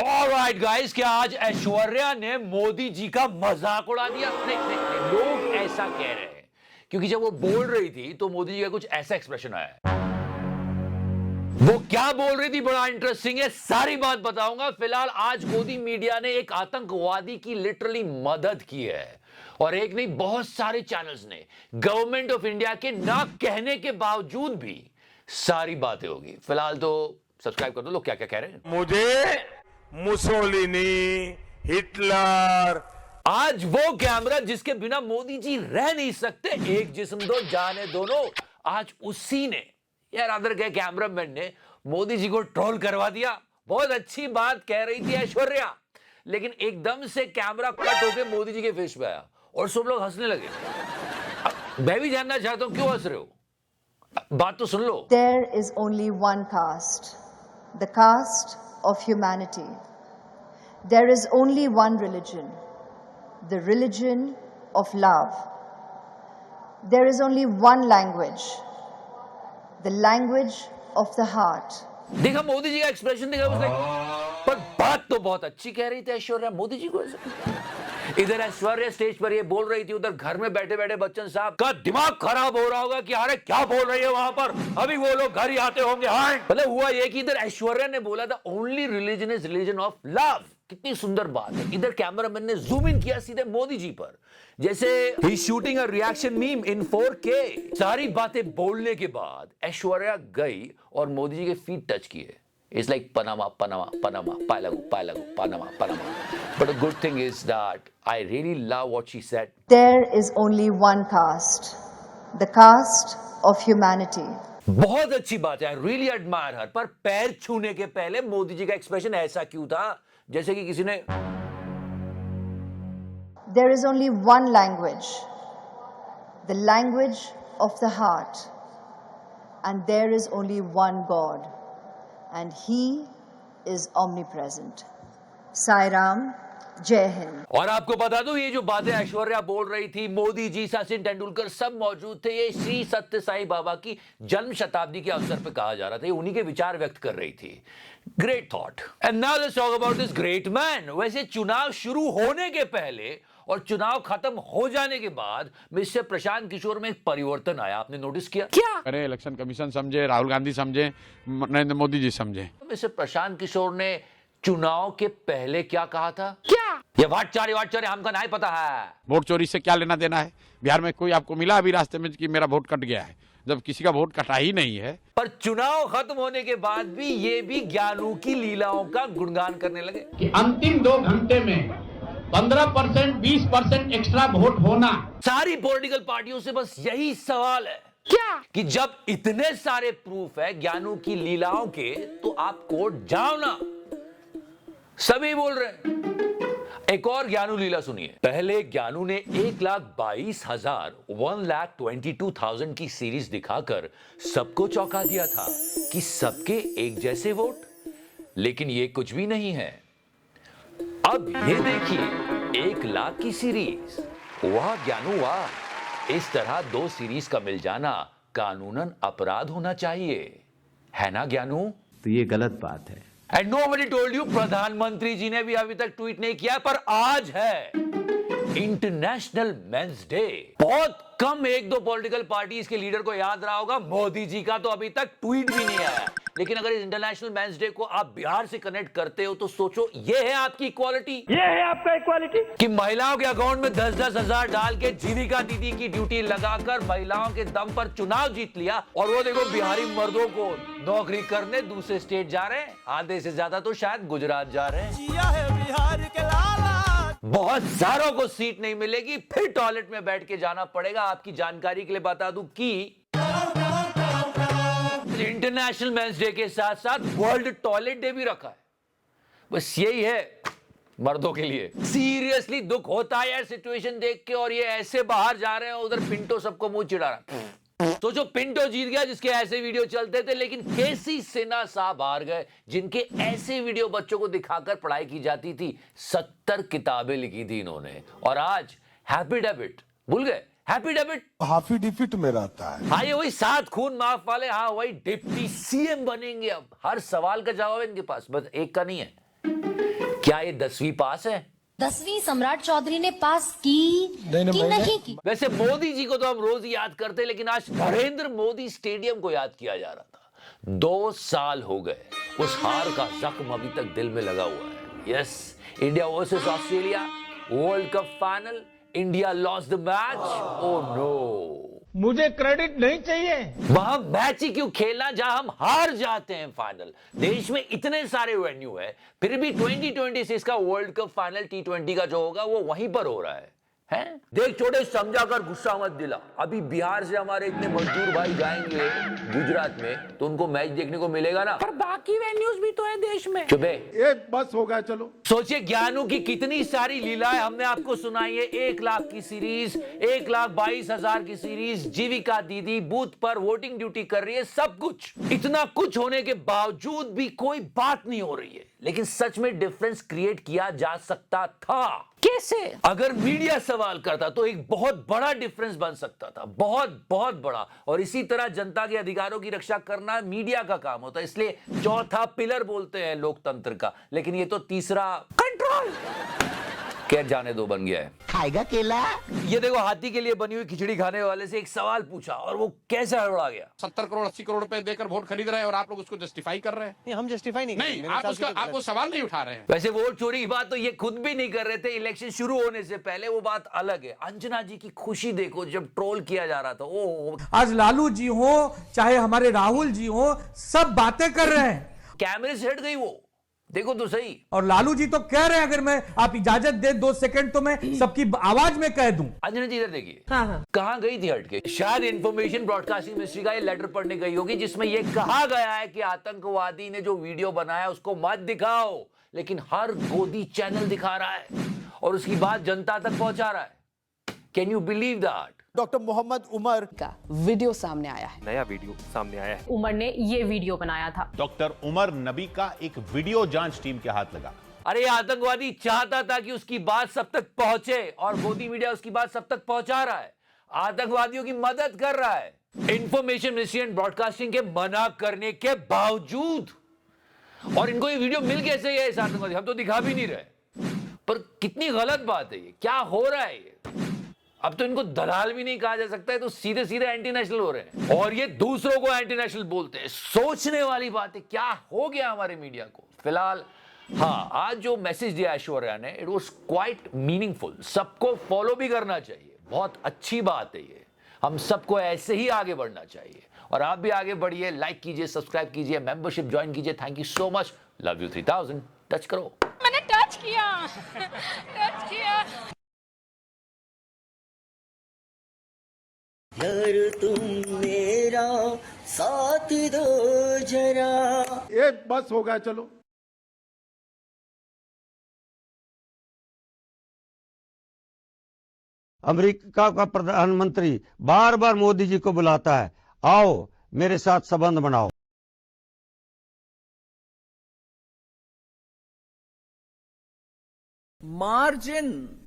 Alright guys, क्या आज ऐश्वर्या ने मोदी जी का मजाक उड़ा दिया? नहीं, लोग ऐसा कह रहे हैं क्योंकि जब वो बोल रही थी तो मोदी जी का कुछ ऐसा एक्सप्रेशन आया है। वो क्या बोल रही थी बड़ा इंटरेस्टिंग है, सारी बात बताऊंगा। फिलहाल आज मोदी मीडिया ने एक आतंकवादी की लिटरली मदद की है और एक नहीं बहुत सारे चैनल्स ने गवर्नमेंट ऑफ इंडिया के ना कहने के बावजूद भी सारी बातें होगी। फिलहाल तो सब्सक्राइब कर दो। लोग क्या क्या कह रहे हैं। मुझे मुसोलिनी, हिटलर, आज वो कैमरा जिसके बिना मोदी जी रह नहीं सकते, एक जिस्म दो जाने दोनों, आज उसी ने यार अदर के कैमरामैन ने मोदी जी को ट्रोल करवा दिया। बहुत अच्छी बात कह रही थी ऐश्वर्या, लेकिन एकदम से कैमरा कट होके मोदी जी के फेस पे आया और सब लोग हंसने लगे। मैं भी जानना चाहता हूं क्यों हंस रहे हो, बात तो सुन लो। There is only one caste, the caste of humanity. There is only one religion, the religion of love. There is only one language, the language of the heart. देखा मोदी जी का एक्सप्रेशन, देखा उसने, पर बात तो बहुत अच्छी कह रही थी ऐश्वर्या मोदी जी को ऐसे। इधर ऐश्वर्या स्टेज पर ये बोल रही थी, उधर घर में बैठे बैठे बच्चन साहब का दिमाग खराब हो रहा होगा कि अरे क्या बोल रही है वहां पर, अभी वो लोग घर ही आते होंगे। हाँ, मतलब हुआ ये कि इधर ऐश्वर्या ने बोला था only religion is religion of love. कितनी सुंदर बात है। इधर कैमरामैन ने जूम इन किया सीधे मोदी जी पर, जैसे ही shooting a reaction meme in 4K। सारी बातें बोलने के बाद ऐश्वर्या गई और मोदी जी के फीट टच किए। It's like Panama, Panama, Panama, Palago, Palago, Panama, Panama. But the good thing is that I really love what she said. There is only one caste, the caste of humanity. बहुत अच्छी बात है, I really admire her. पर पैर छूने के पहले मोदी जी का एक्सप्रेशन ऐसा क्यों था, जैसे कि किसी ने There is only one language, the language of the heart. And there is only one God. And He is omnipresent. Sai Ram, Jai Hind. और आपको बता दूं, ये जो बातें ऐश्वर्या बोल रही थी, मोदी जी, सचिन तेंदुलकर सब मौजूद थे। ये श्री सत्य साई बाबा की जन्म शताब्दी के अवसर पे कहा जा रहा था। ये उन्हीं के विचार व्यक्त कर रही थी। Great thought. And now let's talk about this great man. वैसे चुनाव शुरू होने के पहले और चुनाव खत्म हो जाने के बाद मिस्टर प्रशांत किशोर में एक परिवर्तन आया, आपने नोटिस किया क्या? अरे इलेक्शन कमीशन समझे, राहुल गांधी समझे, नरेंद्र मोदी जी समझे। मिस्टर प्रशांत किशोर ने चुनाव के पहले क्या कहा था? क्या? ये वाट चोरी हमको नहीं पता है। वोट चोरी से क्या लेना देना है? बिहार में कोई आपको मिला अभी रास्ते में कि मेरा वोट कट गया है, जब किसी का वोट कटा ही नहीं है। पर चुनाव खत्म होने के बाद भी ये भी ज्ञानू की लीलाओं का गुणगान करने लगे कि अंतिम 2 घंटे में 15%, 20% एक्स्ट्रा वोट होना। सारी पॉलिटिकल पार्टियों से बस यही सवाल है क्या, कि जब इतने सारे प्रूफ है ज्ञानू की लीलाओं के, तो आप कोर्ट जाओ ना। सभी बोल रहे हैं। एक और ज्ञानू लीला सुनिए। पहले ज्ञानू ने 1,22,000 की सीरीज दिखाकर सबको चौंका दिया था कि सबके एक जैसे वोट, लेकिन ये कुछ भी नहीं है। अब ये देखिए 1,00,000 की सीरीज। वाह ज्ञानू वाह, इस तरह 2 सीरीज का मिल जाना कानूनन अपराध होना चाहिए, है ना ज्ञानू? तो ये गलत बात है। And nobody told you. प्रधानमंत्री जी ने भी अभी तक ट्वीट नहीं किया, पर आज है इंटरनेशनल मेंस डे। बहुत कम 1-2 पॉलिटिकल पार्टीज के लीडर को याद रहा होगा, मोदी जी का तो अभी तक ट्वीट भी नहीं आया। लेकिन अगर इस इंटरनेशनल मेंस डे को आप बिहार से कनेक्ट करते हो तो सोचो, ये है आपकी इक्वालिटी, ये है आपका इक्वालिटी कि महिलाओं के अकाउंट में 10-10 हजार डाल के जीविका दीदी की ड्यूटी लगाकर महिलाओं के दम पर चुनाव जीत लिया। और वो देखो बिहारी मर्दों को नौकरी करने दूसरे स्टेट जा रहे हैं, आधे से ज्यादा तो शायद गुजरात जा रहे हैं। बहुत सारों को सीट नहीं मिलेगी, फिर टॉयलेट में बैठ के जाना पड़ेगा। आपकी जानकारी के लिए बता दूं कि इंटरनेशनल मेंस डे के साथ साथ वर्ल्ड टॉयलेट डे भी रखा है। बस यही है मर्दों के लिए। सीरियसली दुख होता है यार सिचुएशन देख के, और ये ऐसे बाहर जा रहे हैं, उधर पिंटो सबको मुंह चिढ़ा रहा है। तो जो पिंटो जीत गया, जिसके ऐसे वीडियो चलते थे, लेकिन केसी सिन्हा साहब हार गए, जिनके ऐसे वीडियो बच्चों को दिखाकर पढ़ाई की जाती थी। 70 किताबें लिखी थी इन्होंने, और आज हैप्पी डेबिट भूल गए। हैप्पी डेबिट हाफी डिफिट में रहता है। हाँ, ये वही 7 खून माफ वाले, हाँ वही डिप्टी सीएम बनेंगे। अब हर सवाल का जवाब है इनके पास, बस एक का नहीं है। क्या ये 10वीं पास है? 10वीं सम्राट चौधरी ने पास की कि नहीं की? वैसे मोदी जी को तो हम रोज याद करते, लेकिन आज नरेंद्र मोदी स्टेडियम को याद किया जा रहा था। 2 साल हो गए, उस हार का जख्म अभी तक दिल में लगा हुआ है। Yes, India versus Australia world cup final, India lost the match. Oh no, मुझे क्रेडिट नहीं चाहिए। वहां मैच ही क्यों खेलना जहां हम हार जाते हैं फाइनल। देश में इतने सारे वेन्यू है, फिर भी 2026 का वर्ल्ड कप फाइनल T20 का जो होगा वो वहीं पर हो रहा है। देख छोटे, समझा कर, गुस्सा मत दिला। अभी बिहार से हमारे इतने मजदूर भाई जाएंगे गुजरात में, तो उनको मैच देखने को मिलेगा ना। पर बाकी वेन्यूज भी तो है देश में। चुप है, एक बस हो गया, चलो। सोचिए ज्ञानू की कितनी सारी लीलाएं हमने आपको सुनाई है। 1 लाख की सीरीज, 1,22,000 की सीरीज, जीविका दीदी बूथ पर वोटिंग ड्यूटी कर रही है, सब कुछ। इतना कुछ होने के बावजूद भी कोई बात नहीं हो रही है। लेकिन सच में डिफरेंस क्रिएट किया जा सकता था। कैसे? अगर मीडिया सवाल करता तो एक बहुत बड़ा डिफरेंस बन सकता था, बहुत बहुत बड़ा। और इसी तरह जनता के अधिकारों की रक्षा करना मीडिया का काम होता है, इसलिए चौथा पिलर बोलते हैं लोकतंत्र का। लेकिन ये तो तीसरा, कंट्रोल, खैर जाने दो, बन गया है। खाएगा केला? ये देखो, हाथी के लिए बनी हुई खिचड़ी खाने वाले से एक सवाल पूछा और वो कैसे हड़बड़ा गया। 70 करोड़ 80 करोड़ रुपए देकर वोट खरीद रहे हैं और आप लोग उसको जस्टिफाई कर रहे हैं। नहीं, हम जस्टिफाई नहीं नहीं, आप वो सवाल नहीं उठा रहे हैं। वैसे वोट चोरी की बात तो ये खुद भी नहीं कर रहे थे इलेक्शन शुरू होने से पहले, वो बात अलग है। अंजना जी की खुशी देखो जब ट्रोल किया जा रहा था। ओ, आज लालू जी हो चाहे हमारे राहुल जी हो, सब बातें कर रहे हैं। कैमरे से हट गई वो, देखो तो सही। और लालू जी तो कह रहे हैं अगर मैं आप इजाजत दे 2 सेकंड तो मैं सबकी आवाज में कह दूं। अंजना जी इधर देखिए, कहां गई थी हटके? शायद इंफॉर्मेशन ब्रॉडकास्टिंग मिनिस्ट्री का ये लेटर पढ़ने गई होगी, जिसमें ये कहा गया है कि आतंकवादी ने जो वीडियो बनाया उसको मत दिखाओ। लेकिन हर गोदी चैनल दिखा रहा है और उसकी बात जनता तक पहुंचा रहा है। Can you believe that? Doctor Mohammad Umar का वीडियो सामने आया है। नया वीडियो सामने आया है। उमर ने ये वीडियो बनाया था। डॉक्टर उमर नबी का एक वीडियो जांच टीम के हाथ लगा। अरे आतंकवादी चाहता था कि उसकी बात सब तक पहुंचे और गोदी मीडिया उसकी बात सब तक पहुंचा रहा है, आतंकवादियों की मदद कर रहा है इंफॉर्मेशन मिनिस्ट्री एंड ब्रॉडकास्टिंग के मना करने के बावजूद। और इनको ये वीडियो मिल कैसे है इस आतंकवादी, हम तो दिखा भी नहीं रहे। पर कितनी गलत बात है ये, क्या हो रहा है ये? अब तो इनको दलाल भी नहीं कहा जा सकता है, तो सीधे सीधे एंटी नेशनल हो रहे हैं और ये दूसरों को एंटी नेशनल बोलते हैं। सोचने वाली बात है, क्या हो गया हमारे मीडिया को। फिलहाल हाँ, आज जो मैसेज दिया ऐश्वर्या ने, इट वाज क्वाइट मीनिंगफुल। सबको फॉलो भी करना चाहिए, बहुत अच्छी बात है ये। हम सबको ऐसे ही आगे बढ़ना चाहिए और आप भी आगे बढ़िए। लाइक कीजिए, सब्सक्राइब कीजिए, मेंबरशिप ज्वाइन कीजिए। Thank you so much. Love you 3000। Touch करो। मैंने टच किया, टच किया। यार तुम मेरा साथ दो जरा। एक बस हो गया, चलो। अमेरिका का प्रधानमंत्री बार बार मोदी जी को बुलाता है, आओ मेरे साथ संबंध बनाओ। मार्जिन